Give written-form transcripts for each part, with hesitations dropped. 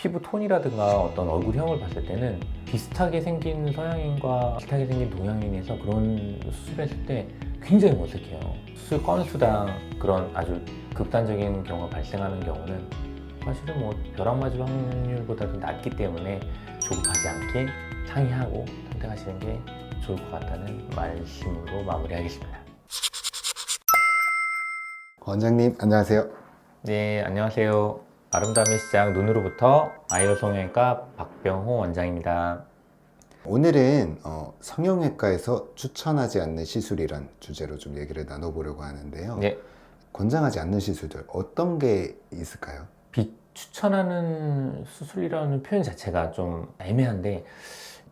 피부 톤이라든가 어떤 얼굴형을 봤을 때는 비슷하게 생긴 서양인과 비슷하게 생긴 동양인에서 그런 수술했을 때 굉장히 어색해요. 수술 건수당 그런 아주 극단적인 경우가 발생하는 경우는 사실은 뭐 벼락맞을 확률보다도 낮기 때문에 조급하지 않게 상의하고 선택하시는 게 좋을 것 같다는 말씀으로 마무리하겠습니다. 원장님 안녕하세요. 네, 안녕하세요. 아름다움의 시작 눈으로부터 아이오 성형외과 박병호 원장입니다. 오늘은 성형외과에서 추천하지 않는 시술이란 주제로 좀 얘기를 나눠보려고 하는데요. 네, 권장하지 않는 시술들 어떤 게 있을까요? 비추천하는 수술이라는 표현 자체가 좀 애매한데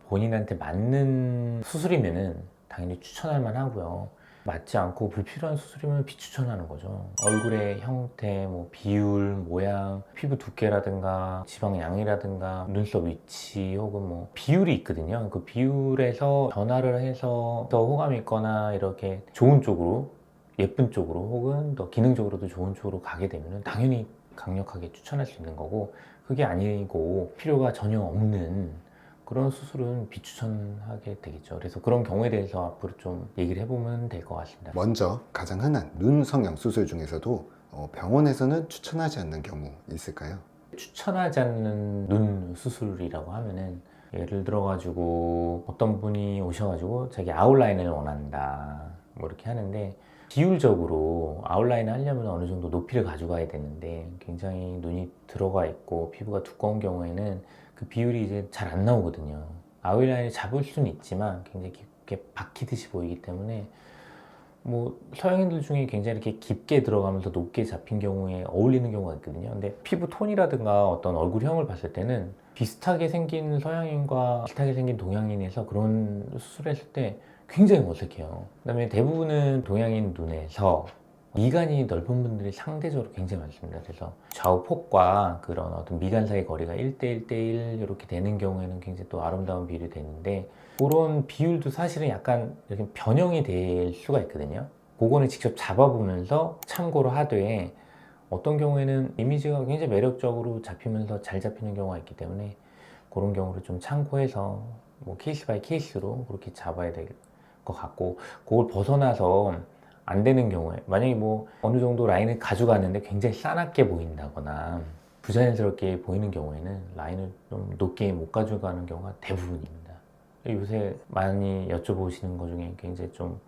본인한테 맞는 수술이면은 당연히 추천할 만하고요. 맞지 않고 불필요한 수술이면 비추천하는 거죠. 얼굴의 형태, 뭐 비율, 모양, 피부 두께라든가 지방 양이라든가 눈썹 위치 혹은 뭐 비율이 있거든요. 그 비율에서 변화를 해서 더 호감이 있거나 이렇게 좋은 쪽으로, 예쁜 쪽으로 혹은 더 기능적으로도 좋은 쪽으로 가게 되면 당연히 강력하게 추천할 수 있는 거고, 그게 아니고 필요가 전혀 없는 그런 수술은 비추천하게 되겠죠. 그래서 그런 경우에 대해서 앞으로 좀 얘기를 해보면 될 것 같습니다. 먼저 가장 흔한 눈 성형 수술 중에서도 병원에서는 추천하지 않는 경우 있을까요? 추천하지 않는 눈 수술이라고 하면은 예를 들어가지고 어떤 분이 오셔가지고 자기 아웃라인을 원한다 뭐 이렇게 하는데, 비율적으로 아웃라인을 하려면 어느 정도 높이를 가져가야 되는데 굉장히 눈이 들어가 있고 피부가 두꺼운 경우에는 그 비율이 이제 잘 안 나오거든요. 아웃라인을 잡을 수는 있지만 굉장히 깊게 박히듯이 보이기 때문에 뭐 서양인들 중에 굉장히 이렇게 깊게 들어가면서 높게 잡힌 경우에 어울리는 경우가 있거든요. 근데 피부 톤이라든가 어떤 얼굴형을 봤을 때는 비슷하게 생긴 서양인과 비슷하게 생긴 동양인에서 그런 수술했을 때 굉장히 어색해요. 그다음에 대부분은 동양인 눈에서 미간이 넓은 분들이 상대적으로 굉장히 많습니다. 그래서 좌우 폭과 그런 어떤 미간 사이 거리가 1대1 대1 이렇게 되는 경우에는 굉장히 또 아름다운 비율이 되는데, 그런 비율도 사실은 약간 이렇게 변형이 될 수가 있거든요. 그거는 직접 잡아보면서 참고로 하되, 어떤 경우에는 이미지가 굉장히 매력적으로 잡히면서 잘 잡히는 경우가 있기 때문에 그런 경우를 좀 참고해서 뭐 케이스 바이 케이스로 그렇게 잡아야 될 것 같고, 그걸 벗어나서 안 되는 경우에 만약에 뭐 어느 정도 라인을 가져가는데 굉장히 싸납게 보인다거나 부자연스럽게 보이는 경우에는 라인을 좀 높게 못 가져가는 경우가 대부분입니다. 요새 많이 여쭤보시는 것 중에 굉장히 좀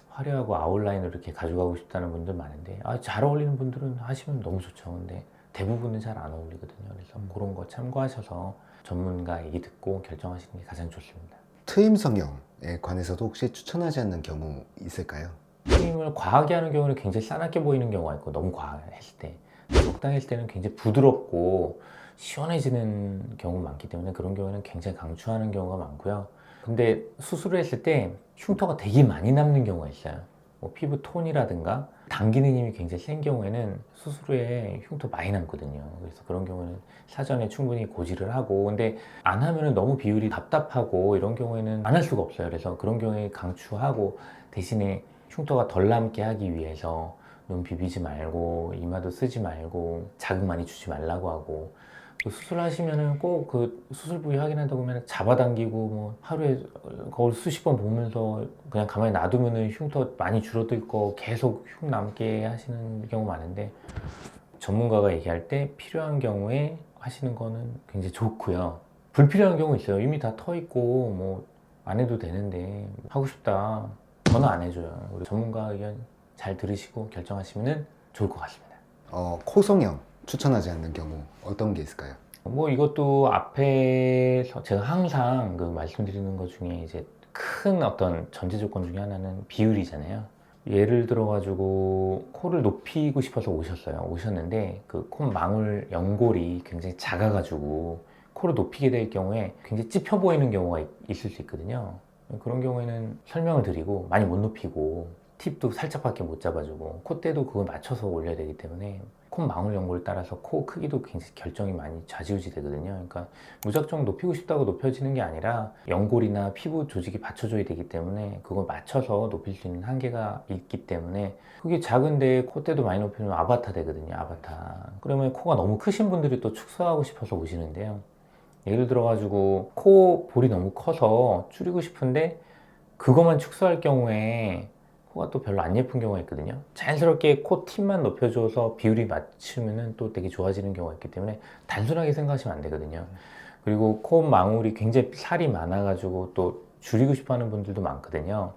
화려하고 아웃라인을 이렇게 가져가고 싶다는 분들 많은데, 잘 어울리는 분들은 하시면 너무 좋죠. 근데 대부분은 잘 안 어울리거든요. 그래서 그런 거 참고하셔서 전문가 얘기 듣고 결정하시는 게 가장 좋습니다. 트임 성형에 관해서도 혹시 추천하지 않는 경우 있을까요? 트림을 과하게 하는 경우는 굉장히 싸납게 보이는 경우가 있고, 너무 과했을 때, 적당히 했을 때는 굉장히 부드럽고 시원해지는 경우가 많기 때문에 그런 경우에는 굉장히 강추하는 경우가 많고요. 근데 수술을 했을 때 흉터가 되게 많이 남는 경우가 있어요. 뭐 피부 톤이라든가 당기는 힘이 굉장히 센 경우에는 수술 후에 흉터 많이 남거든요. 그래서 그런 경우는 사전에 충분히 고지를 하고, 근데 안 하면은 너무 비율이 답답하고 이런 경우에는 안 할 수가 없어요. 그래서 그런 경우에 강추하고, 대신에 흉터가 덜 남게 하기 위해서 눈 비비지 말고 이마도 쓰지 말고 자극 많이 주지 말라고 하고, 또 수술하시면은 꼭 그 수술 부위 확인한다고 하면 잡아당기고 뭐 하루에 거울 수십 번 보면서 그냥 가만히 놔두면은 흉터 많이 줄어들 거 계속 흉 남게 하시는 경우 많은데, 전문가가 얘기할 때 필요한 경우에 하시는 거는 굉장히 좋고요. 불필요한 경우 있어요. 이미 다 터 있고 뭐 안 해도 되는데 하고 싶다, 저는 안 해줘요. 우리 전문가 의견 잘 들으시고 결정하시면 좋을 것 같습니다. 코 성형 추천하지 않는 경우 어떤 게 있을까요? 뭐 이것도 앞에서 제가 항상 그 말씀드리는 것 중에 이제 큰 어떤 전제 조건 중에 하나는 비율이잖아요. 예를 들어가지고 코를 높이고 싶어서 오셨는데 그 콧망울 연골이 굉장히 작아가지고 코를 높이게 될 경우에 굉장히 찝혀 보이는 경우가 있을 수 있거든요. 그런 경우에는 설명을 드리고 많이 못 높이고 팁도 살짝밖에 못 잡아주고 콧대도 그걸 맞춰서 올려야 되기 때문에 콧망울 연골 따라서 코 크기도 굉장히 결정이 많이 좌지우지 되거든요. 그러니까 무작정 높이고 싶다고 높여지는 게 아니라 연골이나 피부 조직이 받쳐줘야 되기 때문에 그걸 맞춰서 높일 수 있는 한계가 있기 때문에 그게 작은데 콧대도 많이 높이면 아바타 되거든요. 아바타. 그러면 코가 너무 크신 분들이 또 축소하고 싶어서 오시는데요. 예를 들어가지고 코 볼이 너무 커서 줄이고 싶은데 그것만 축소할 경우에 코가 또 별로 안 예쁜 경우가 있거든요. 자연스럽게 코 팁만 높여줘서 비율이 맞추면 또 되게 좋아지는 경우가 있기 때문에 단순하게 생각하시면 안 되거든요. 그리고 코 망울이 굉장히 살이 많아가지고 또 줄이고 싶어 하는 분들도 많거든요.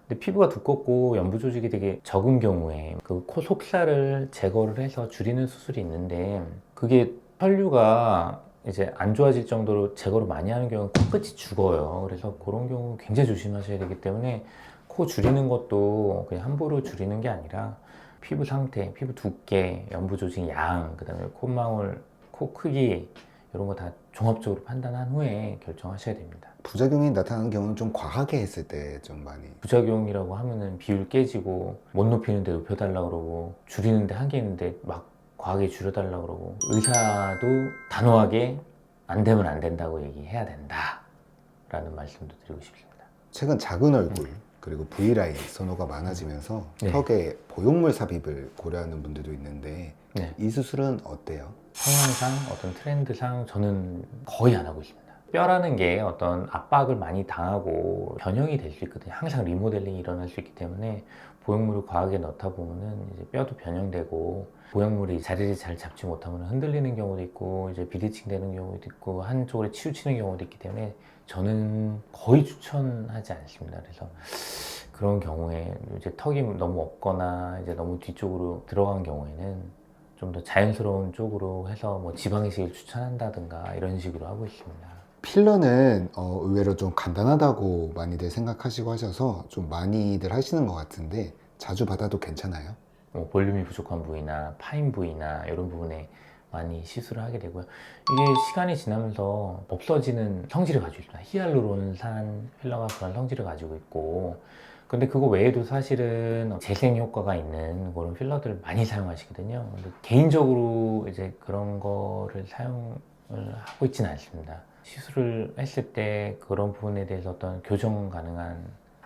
근데 피부가 두껍고 연부 조직이 되게 적은 경우에 그 코 속살을 제거를 해서 줄이는 수술이 있는데 그게 혈류가 이제 안 좋아질 정도로 제거를 많이 하는 경우는 코끝이 죽어요. 그래서 그런 경우 굉장히 조심하셔야 되기 때문에 코 줄이는 것도 그냥 함부로 줄이는 게 아니라 피부 상태, 피부 두께, 연부 조직 양, 그 다음에 콧망울, 코 크기 이런 거 다 종합적으로 판단한 후에 결정하셔야 됩니다. 부작용이 나타나는 경우는 좀 과하게 했을 때 좀 많이. 부작용이라고 하면은 비율 깨지고 못 높이는데 높여달라 그러고 줄이는데 한계 있는데 막 과하게 줄여달라 그러고 의사도 단호하게 안 되면 안 된다고 얘기해야 된다 라는 말씀도 드리고 싶습니다. 최근 작은 얼굴 그리고 V라인 선호가 많아지면서 네. 턱에 보형물 삽입을 고려하는 분들도 있는데 네. 이 수술은 어때요? 성향상 어떤 트렌드상 저는 거의 안 하고 있습니다. 뼈라는 게 어떤 압박을 많이 당하고 변형이 될 수 있거든요. 항상 리모델링이 일어날 수 있기 때문에 보형물을 과하게 넣다 보면은 이제 뼈도 변형되고 보형물이 자리를 잘 잡지 못하면 흔들리는 경우도 있고 이제 비대칭 되는 경우도 있고 한쪽으로 치우치는 경우도 있기 때문에 저는 거의 추천하지 않습니다. 그래서 그런 경우에 이제 턱이 너무 없거나 이제 너무 뒤쪽으로 들어간 경우에는 좀 더 자연스러운 쪽으로 해서 뭐 지방이식을 추천한다든가 이런 식으로 하고 있습니다. 필러는 의외로 좀 간단하다고 많이들 생각하시고 하셔서 좀 많이들 하시는 것 같은데 자주 받아도 괜찮아요? 뭐 볼륨이 부족한 부위나 파인 부위나 이런 부분에 많이 시술을 하게 되고요. 이게 시간이 지나면서 없어지는 성질을 가지고 있습니다. 히알루론산 필러가 그런 성질을 가지고 있고 근데 그거 외에도 사실은 재생 효과가 있는 그런 필러들을 많이 사용하시거든요. 근데 개인적으로 이제 그런 거를 사용을 하고 있지는 않습니다. 시술을 했을 때 그런 부분에 대해서 어떤 교정 가능한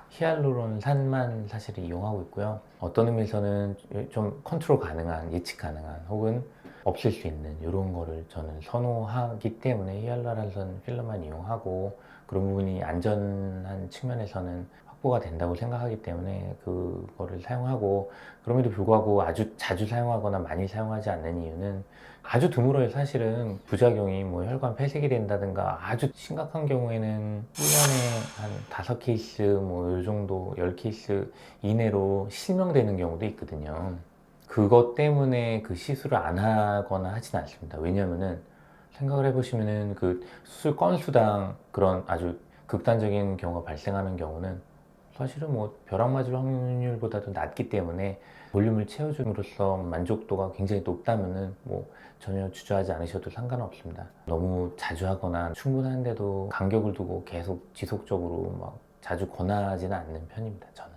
히알루론산만 사실 이용하고 있고요. 어떤 의미에서는 좀 컨트롤 가능한, 예측 가능한 혹은 없앨 수 있는 이런 거를 저는 선호하기 때문에 히알루론산 필러만 이용하고 그런 부분이 안전한 측면에서는 확보가 된다고 생각하기 때문에 그거를 사용하고 그럼에도 불구하고 아주 자주 사용하거나 많이 사용하지 않는 이유는 아주 드물어요. 사실은 부작용이 뭐 혈관 폐색이 된다든가 아주 심각한 경우에는 1년에 한 5케이스 뭐 이 정도 10케이스 이내로 실명되는 경우도 있거든요. 그것 때문에 그 시술을 안 하거나 하진 않습니다. 왜냐면은 생각을 해보시면은 그 수술 건수당 그런 아주 극단적인 경우가 발생하는 경우는 사실은 뭐 벼락 맞을 확률보다도 낮기 때문에 볼륨을 채워줌으로써 만족도가 굉장히 높다면은 뭐 전혀 주저하지 않으셔도 상관없습니다. 너무 자주 하거나 충분한데도 간격을 두고 계속 지속적으로 막 자주 권하지는 않는 편입니다. 저는.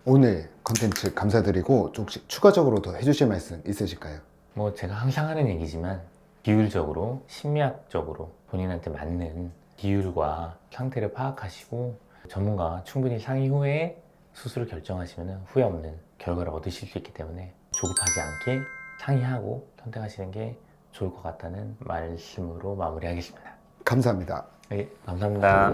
오늘 컨텐츠 감사드리고 좀 혹시 추가적으로 더 해주실 말씀 있으실까요? 뭐 제가 항상 하는 얘기지만 비율적으로 심리학적으로 본인한테 맞는 비율과 상태를 파악하시고 전문가와 충분히 상의 후에 수술을 결정하시면 후회 없는 결과를 얻으실 수 있기 때문에 조급하지 않게 상의하고 선택하시는 게 좋을 것 같다는 말씀으로 마무리하겠습니다. 감사합니다. 네, 감사합니다.